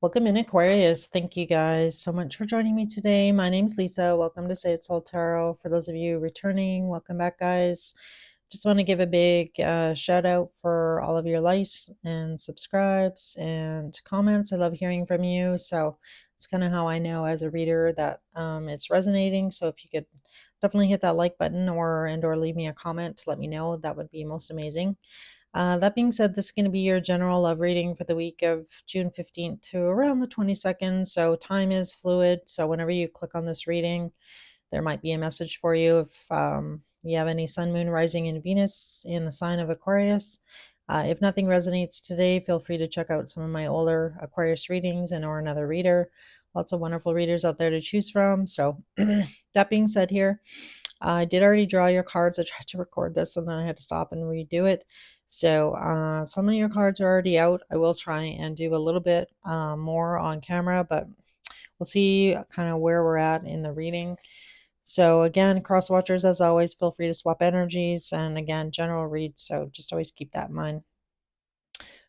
Welcome in, Aquarius. Thank you guys so much for joining me today. My name's Lisa. Welcome to Say It Soul Tarot. For those of you returning, welcome back, guys. Just want to give a big shout out for all of your likes and subscribes and comments. I love hearing from you. So it's kind of how I know as a reader that it's resonating. So if you could definitely hit that like button or leave me a comment to let me know, that would be most amazing. That being said, this is going to be your general love reading for the week of June 15th to around the 22nd. So time is fluid. So whenever you click on this reading, there might be a message for you if you have any sun, moon, rising, and Venus in the sign of Aquarius. If nothing resonates today, feel free to check out some of my older Aquarius readings and or another reader. Lots of wonderful readers out there to choose from. So that being said here, I did already draw your cards. I tried to record this and then I had to stop and redo it. So some of your cards are already out. I will try and do a little bit more on camera, but we'll see kind of where we're at in the reading. So again, cross watchers, as always, feel free to swap energies. And again, general read. So just always keep that in mind.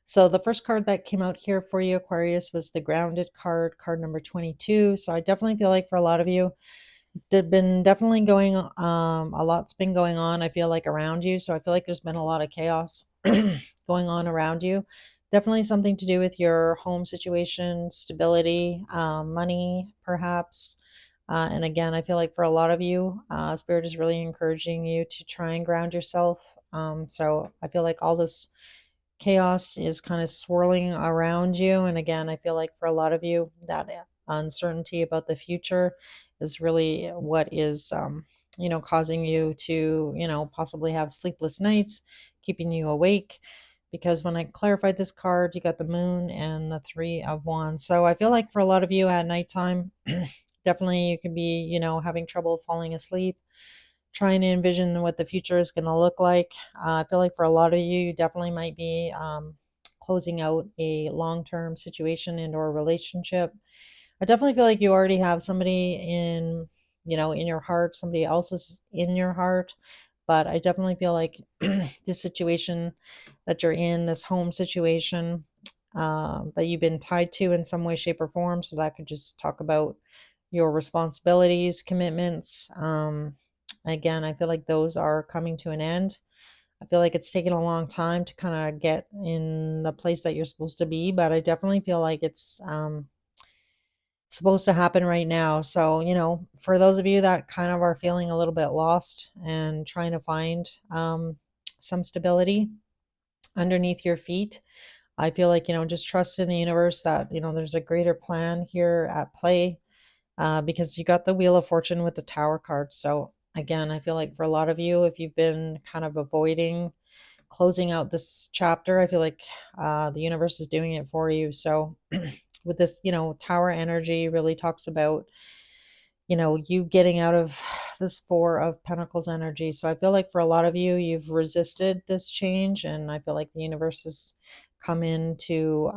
So the first card that came out here for you, Aquarius, was the grounded card, card number 22. So I definitely feel like for a lot of you, there's been definitely going a lot's been going on, I feel like, around you. So I feel like there's been a lot of chaos going on around you. Definitely something to do with your home situation, stability, money, perhaps. And again, I feel like for a lot of you, Spirit is really encouraging you to try and ground yourself. So I feel like all this chaos is kind of swirling around you. And again, I feel like for a lot of you, that uncertainty about the future is really what is, causing you to, possibly have sleepless nights, keeping you awake. Because when I clarified this card, you got the moon and the three of wands. So I feel like for a lot of you at nighttime, definitely you could be, having trouble falling asleep, trying to envision what the future is going to look like. I feel like for a lot of you, you definitely might be closing out a long-term situation and or relationship. I definitely feel like you already have somebody in your heart, somebody else is in your heart. But I definitely feel like this situation that you're in, this home situation that you've been tied to in some way, shape, or form. So that could just talk about your responsibilities, commitments. Again, I feel like those are coming to an end. I feel like it's taken a long time to kind of get in the place that you're supposed to be, but I definitely feel like it's supposed to happen right now. So, for those of you that kind of are feeling a little bit lost and trying to find some stability underneath your feet, I feel like, just trust in the universe that, there's a greater plan here at play because you got the Wheel of Fortune with the Tower card. So, again, I feel like for a lot of you, if you've been kind of avoiding closing out this chapter, I feel like the universe is doing it for you. So, with this, Tower energy really talks about, you getting out of this Four of Pentacles energy. So I feel like for a lot of you, you've resisted this change, and I feel like the universe has come in to,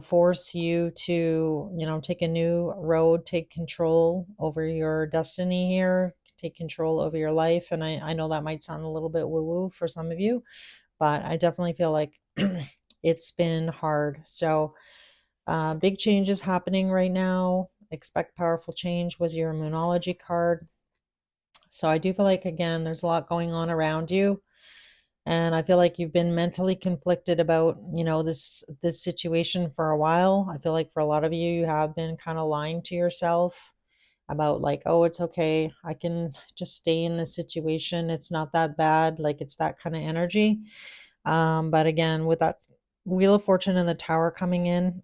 force you to, take a new road, take control over your destiny here, take control over your life. And I know that might sound a little bit woo woo for some of you, but I definitely feel like it's been hard. So, big changes happening right now. Expect powerful change was your Moonology card. So I do feel like, again, there's a lot going on around you. And I feel like you've been mentally conflicted about, this situation for a while. I feel like for a lot of you, you have been kind of lying to yourself about like, oh, it's okay. I can just stay in this situation. It's not that bad. Like it's that kind of energy. But again, with that Wheel of Fortune and the Tower coming in,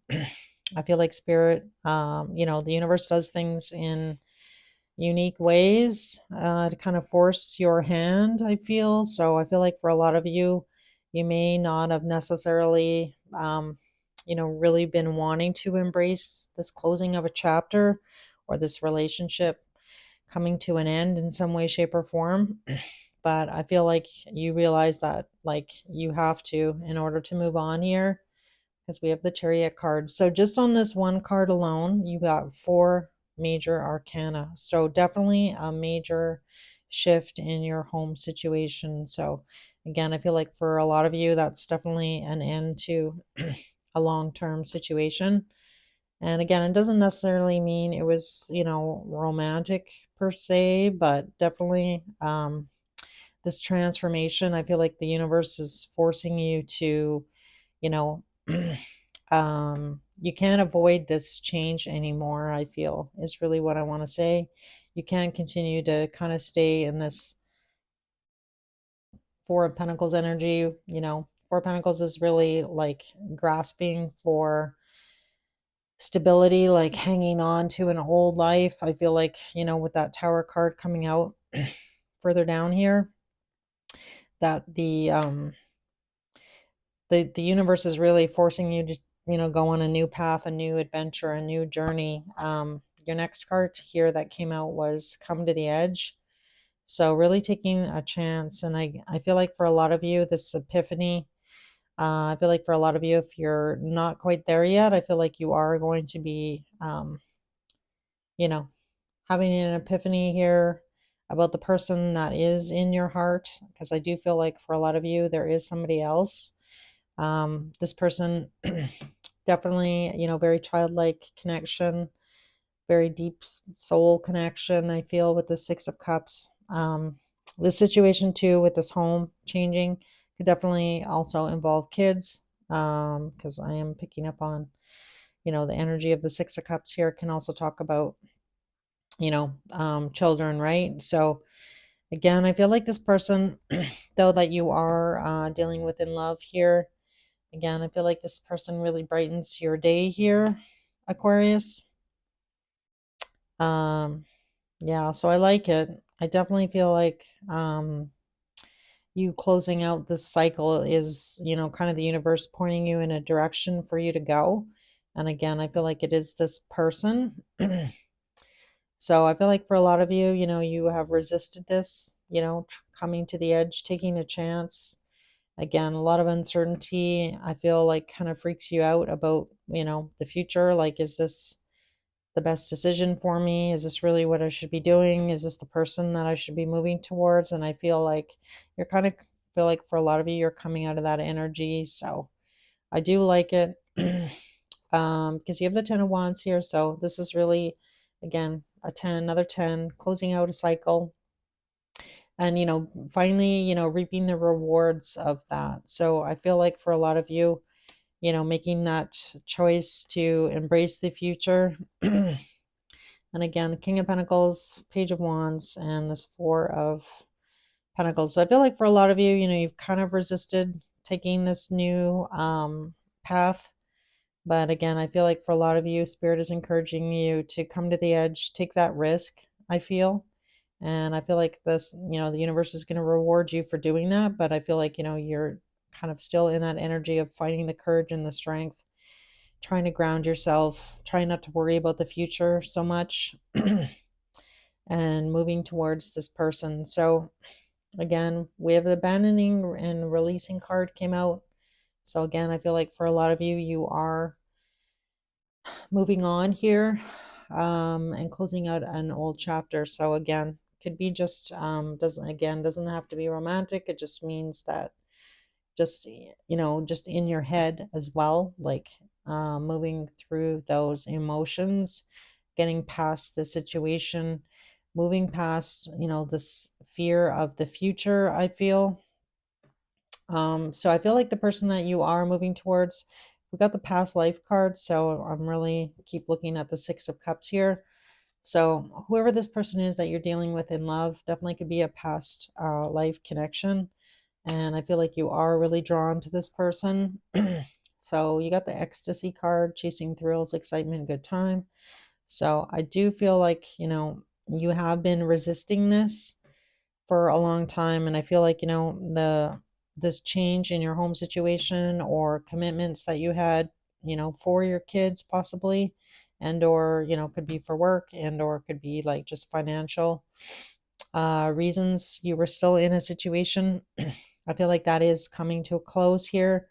I feel like Spirit, the universe does things in unique ways to kind of force your hand, I feel. So I feel like for a lot of you, you may not have necessarily, really been wanting to embrace this closing of a chapter or this relationship coming to an end in some way, shape, or form. But I feel like you realize that like you have to in order to move on here because we have the Chariot card. So just on this one card alone, you got four major arcana. So definitely a major shift in your home situation. So again, I feel like for a lot of you, that's definitely an end to a long-term situation. And again, it doesn't necessarily mean it was, romantic per se, but definitely this transformation, I feel like the universe is forcing you to, you know, you can't avoid this change anymore, I feel, is really what I want to say. You can't continue to kind of stay in this Four of Pentacles energy. Four of Pentacles is really like grasping for stability, like hanging on to an old life. I feel like, with that Tower card coming out further down here, that the universe is really forcing you to, go on a new path, a new adventure, a new journey. Your next card here that came out was Come to the Edge. So really taking a chance. And I feel like for a lot of you, this epiphany, I feel like for a lot of you, if you're not quite there yet, I feel like you are going to be, you know, having an epiphany here about the person that is in your heart. Because I do feel like for a lot of you, there is somebody else. This person, definitely, very childlike connection, very deep soul connection, I feel, with the Six of Cups. This situation too with this home changing could definitely also involve kids, because I am picking up on, the energy of the Six of Cups here can also talk about, children, right? So again, I feel like this person, though, that you are dealing with in love here, again, I feel like this person really brightens your day here, Aquarius. Yeah, so I like it. I definitely feel like you closing out this cycle is, kind of the universe pointing you in a direction for you to go. And again, I feel like it is this person. So I feel like for a lot of you, you have resisted this, coming to the edge, taking a chance. Again, a lot of uncertainty, I feel like kind of freaks you out about, the future. Like, is this the best decision for me? Is this really what I should be doing? Is this the person that I should be moving towards? And I feel like you're kind of feel like for a lot of you, you're coming out of that energy. So I do like it. Because you have the 10 of Wands here. So this is really, again, a 10, another 10, closing out a cycle. And, finally, reaping the rewards of that. So I feel like for a lot of you, making that choice to embrace the future. And again, the King of Pentacles, Page of Wands, and this Four of Pentacles. So I feel like for a lot of you, you've kind of resisted taking this new path. But again, I feel like for a lot of you, Spirit is encouraging you to come to the edge, take that risk, I feel. And I feel like this, the universe is going to reward you for doing that. But I feel like, you're kind of still in that energy of finding the courage and the strength, trying to ground yourself, trying not to worry about the future so much, and moving towards this person. So again, we have the abandoning and releasing card came out. So again, I feel like for a lot of you, you are moving on here, and closing out an old chapter. So again, could be just doesn't have to be romantic. It just means that just just in your head as well, like moving through those emotions, getting past the situation, moving past this fear of the future, I feel. So I feel like the person that you are moving towards, we got the past life card, so I'm really keep looking at the Six of Cups here. So whoever this person is that you're dealing with in love definitely could be a past life connection. And I feel like you are really drawn to this person. So you got the ecstasy card, chasing thrills, excitement, good time. So I do feel like, you have been resisting this for a long time. And I feel like, this change in your home situation or commitments that you had, for your kids possibly, and or, could be for work, and or could be like just financial reasons you were still in a situation. I feel like that is coming to a close here.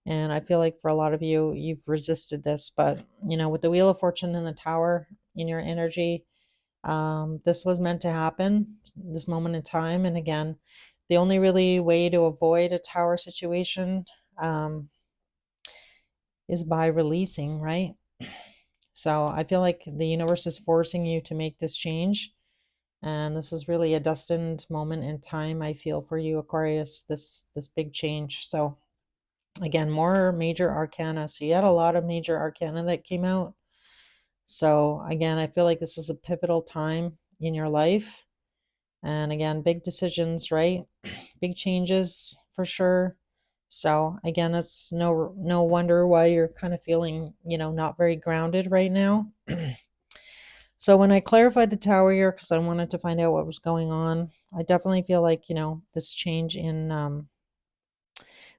And I feel like for a lot of you, you've resisted this. But, with the Wheel of Fortune and the Tower in your energy, this was meant to happen, this moment in time. And again, the only really way to avoid a Tower situation, um, is by releasing, right? So I feel like the universe is forcing you to make this change. And this is really a destined moment in time, I feel, for you, Aquarius, this big change. So again, more major arcana. So you had a lot of major arcana that came out. So again, I feel like this is a pivotal time in your life. And again, big decisions, right? Big changes for sure. So again, it's no wonder why you're kind of feeling, not very grounded right now. So when I clarified the tower here, because I wanted to find out what was going on, I definitely feel like, this change in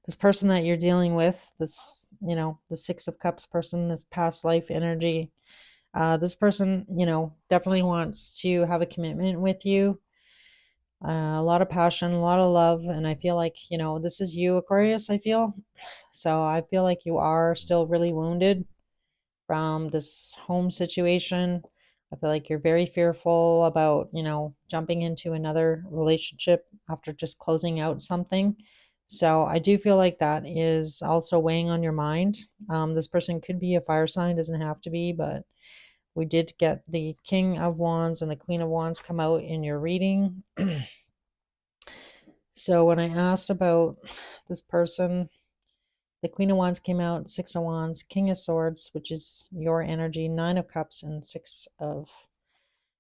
this person that you're dealing with, this, the Six of Cups person, this past life energy, this person, definitely wants to have a commitment with you. A lot of passion, a lot of love, and I feel like, this is you, Aquarius, I feel. So I feel like you are still really wounded from this home situation. I feel like you're very fearful about, jumping into another relationship after just closing out something. So I do feel like that is also weighing on your mind. This person could be a fire sign, doesn't have to be, but we did get the King of Wands and the Queen of Wands come out in your reading. So when I asked about this person, the Queen of Wands came out, Six of Wands, King of Swords, which is your energy, Nine of Cups, and Six of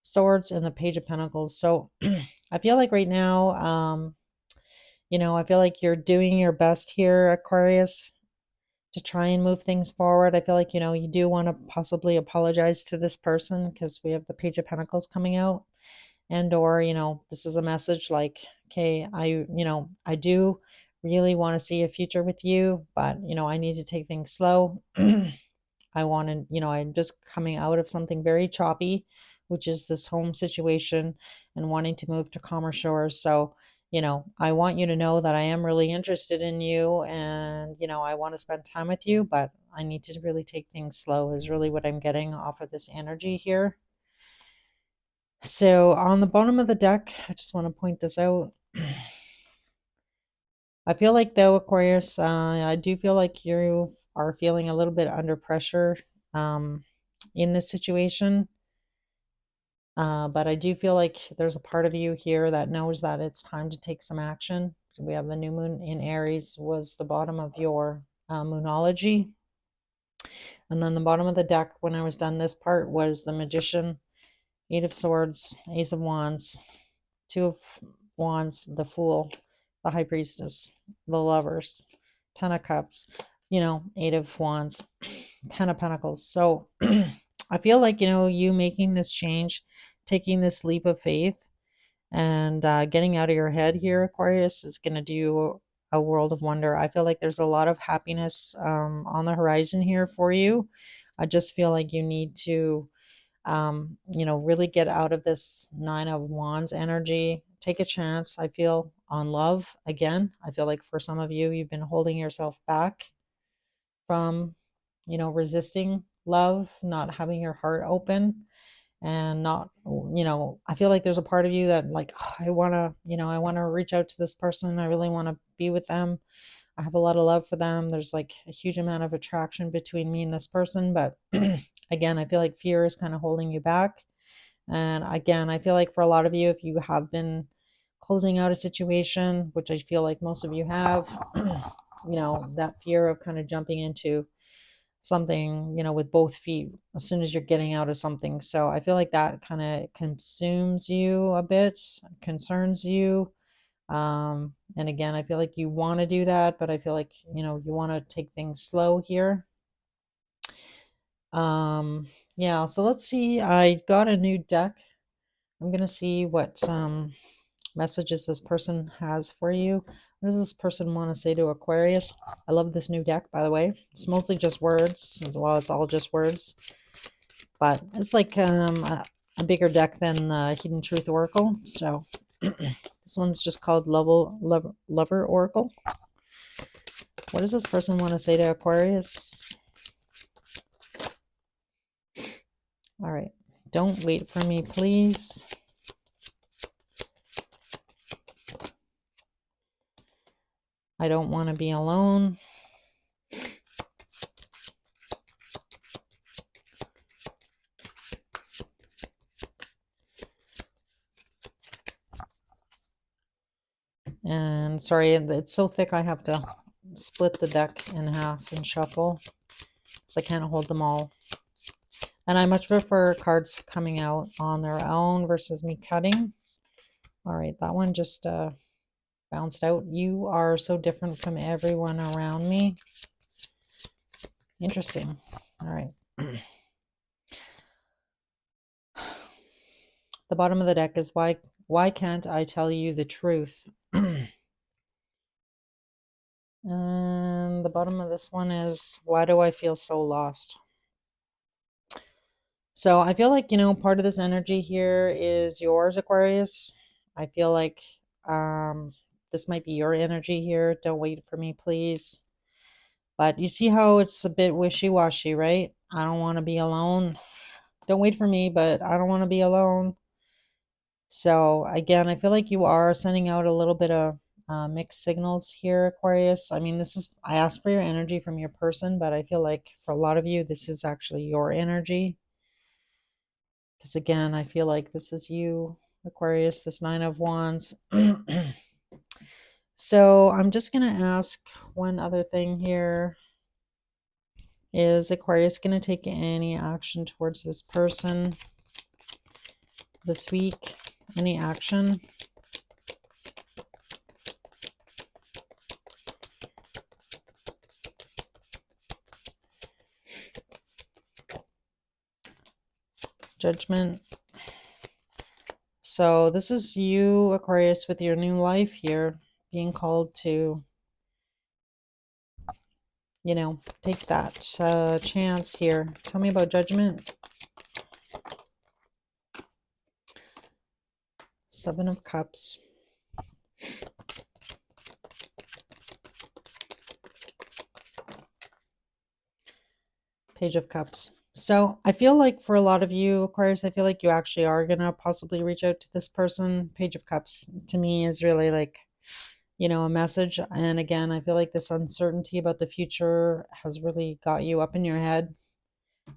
Swords, and the Page of Pentacles. So I feel like right now, I feel like you're doing your best here, Aquarius, to try and move things forward. I feel like, you do want to possibly apologize to this person because we have the Page of Pentacles coming out. And or, this is a message like, okay, I do really want to see a future with you, but I need to take things slow. I want to, I'm just coming out of something very choppy, which is this home situation and wanting to move to calmer shores. So I want you to know that I am really interested in you, and I want to spend time with you, but I need to really take things slow is really what I'm getting off of this energy here. So on the bottom of the deck, I just want to point this out. I feel like though, Aquarius, I do feel like you are feeling a little bit under pressure um, in this situation. But I do feel like there's a part of you here that knows that it's time to take some action. So we have the new moon in Aries was the bottom of your moonology. And then the bottom of the deck, when I was done this part, was the Magician, Eight of Swords, Ace of Wands, Two of Wands, the Fool, the High Priestess, the Lovers, Ten of Cups, Eight of Wands, Ten of Pentacles. So I feel like, you making this change, taking this leap of faith, and getting out of your head here, Aquarius, is going to do a world of wonder. I feel like there's a lot of happiness on the horizon here for you. I just feel like you need to really get out of this Nine of Wands energy. Take a chance, I feel, on love again. I feel like for some of you, you've been holding yourself back from, resisting love, not having your heart open, and not, I feel like there's a part of you that, like, "Oh, I want to reach out to this person. I really want to be with them. I have a lot of love for them. There's like a huge amount of attraction between me and this person." But again, I feel like fear is kind of holding you back. And again, I feel like for a lot of you, if you have been closing out a situation, which I feel like most of you have, that fear of kind of jumping into something, with both feet as soon as you're getting out of something. So I feel like that kind of consumes you a bit, concerns you. And again, I feel like you want to do that, but I feel like, you want to take things slow here. Yeah, so let's see. I got a new deck. I'm gonna see what messages this person has for you. What does this person want to say to Aquarius? I love this new deck, by the way. It's mostly just words, as well. It's all just words, but it's like a bigger deck than the Hidden Truth Oracle. So this one's just called Lover Oracle. What does this person want to say to Aquarius? All right. Don't wait for me, please. I don't want to be alone. And sorry, it's so thick I have to split the deck in half and shuffle because I can't hold them all. And I much prefer cards coming out on their own versus me cutting. All right, that one just bounced out. You are so different from everyone around me. Interesting. All right. The bottom of the deck is why can't I tell you the truth? And the bottom of this one is why do I feel so lost? So I feel like, part of this energy here is yours, Aquarius. I feel like this might be your energy here. Don't wait for me, please. But you see how it's a bit wishy-washy, right? I don't want to be alone. Don't wait for me, but I don't want to be alone. So again, I feel like you are sending out a little bit of mixed signals here, Aquarius. I mean, I asked for your energy from your person, but I feel like for a lot of you, this is actually your energy. Because again, I feel like this is you, Aquarius, this Nine of Wands. So I'm just going to ask one other thing here. Is Aquarius going to take any action towards this person this week? Any action? Judgment. So this is you, Aquarius, with your new life here, being called to, take that chance here. Tell me about judgment. Seven of Cups. Page of Cups. So I feel like for a lot of you, Aquarius, I feel like you actually are going to possibly reach out to this person. Page of Cups to me is really like, a message. And again, I feel like this uncertainty about the future has really got you up in your head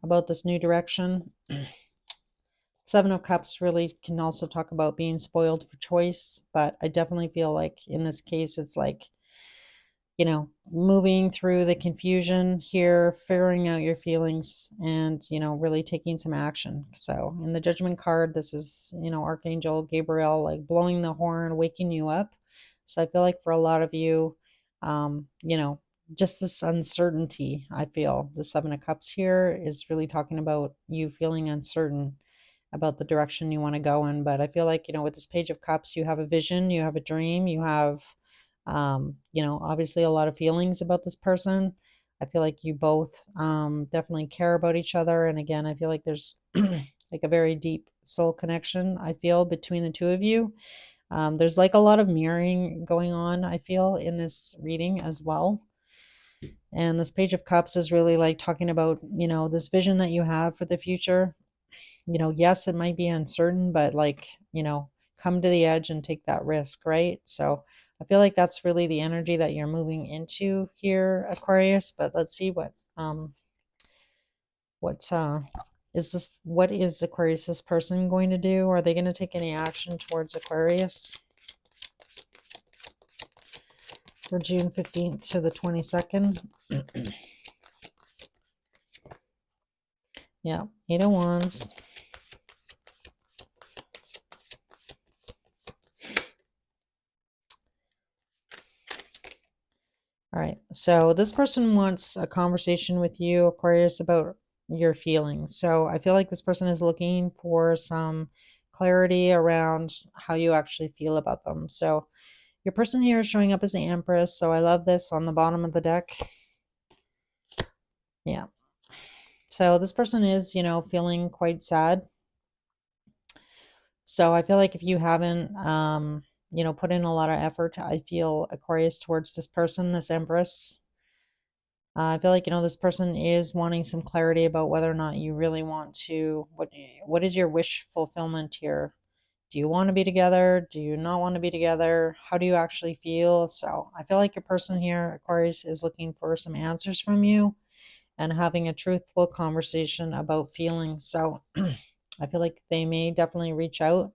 about this new direction. Seven of Cups really can also talk about being spoiled for choice, but I definitely feel like in this case, it's like, moving through the confusion here, figuring out your feelings, and, really taking some action. So in the Judgment card, this is, Archangel Gabriel, like blowing the horn, waking you up. So I feel like for a lot of you, just this uncertainty, I feel the Seven of Cups here is really talking about you feeling uncertain about the direction you want to go in. But I feel like, with this Page of Cups, you have a vision, you have a dream, you have, obviously a lot of feelings about this person. I feel like you both definitely care about each other. And again, I feel like there's like a very deep soul connection, I feel, between the two of you. There's like a lot of mirroring going on, I feel, in this reading as well. And this Page of Cups is really like talking about, this vision that you have for the future. Yes, it might be uncertain, but like, come to the edge and take that risk, right? So I feel like that's really the energy that you're moving into here, Aquarius. But let's see what is Aquarius's person going to do? Are they going to take any action towards Aquarius for June 15th to the 22nd? Yeah, Eight of Wands. All right, so this person wants a conversation with you, Aquarius, about your feelings. So I feel like this person is looking for some clarity around how you actually feel about them. So your person here is showing up as the Empress. So I love this on the bottom of the deck. Yeah. So this person is, feeling quite sad. So I feel like if you haven't, put in a lot of effort, I feel, Aquarius, towards this person, this Empress, I feel like, this person is wanting some clarity about whether or not you really want to, what is your wish fulfillment here? Do you want to be together? Do you not want to be together? How do you actually feel? So I feel like your person here, Aquarius, is looking for some answers from you and having a truthful conversation about feelings. So I feel like they may definitely reach out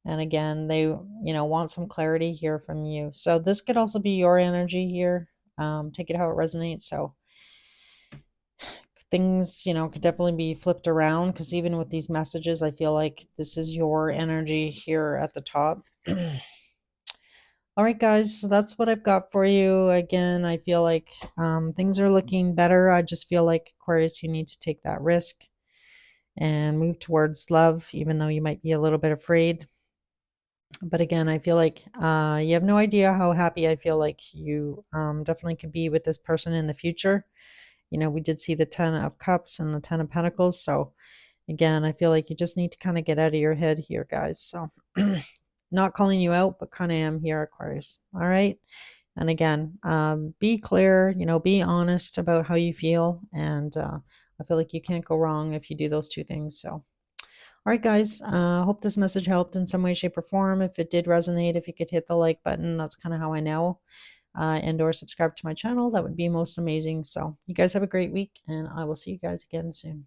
And again, they, want some clarity here from you. So this could also be your energy here. Take it how it resonates. So things, could definitely be flipped around, because even with these messages, I feel like this is your energy here at the top. All right, guys, so that's what I've got for you. Again, I feel like things are looking better. I just feel like, Aquarius, you need to take that risk and move towards love, even though you might be a little bit afraid. But again, I feel like you have no idea how happy I feel like you definitely could be with this person in the future. We did see the 10 of Cups and the 10 of Pentacles. So again, I feel like you just need to kind of get out of your head here, guys. So not calling you out, but kind of am here, Aquarius. All right. And again, be clear, be honest about how you feel. And I feel like you can't go wrong if you do those two things. So, all right, guys, hope this message helped in some way, shape, or form. If it did resonate, if you could hit the like button, that's kind of how I know. And or subscribe to my channel, that would be most amazing. So you guys have a great week, and I will see you guys again soon.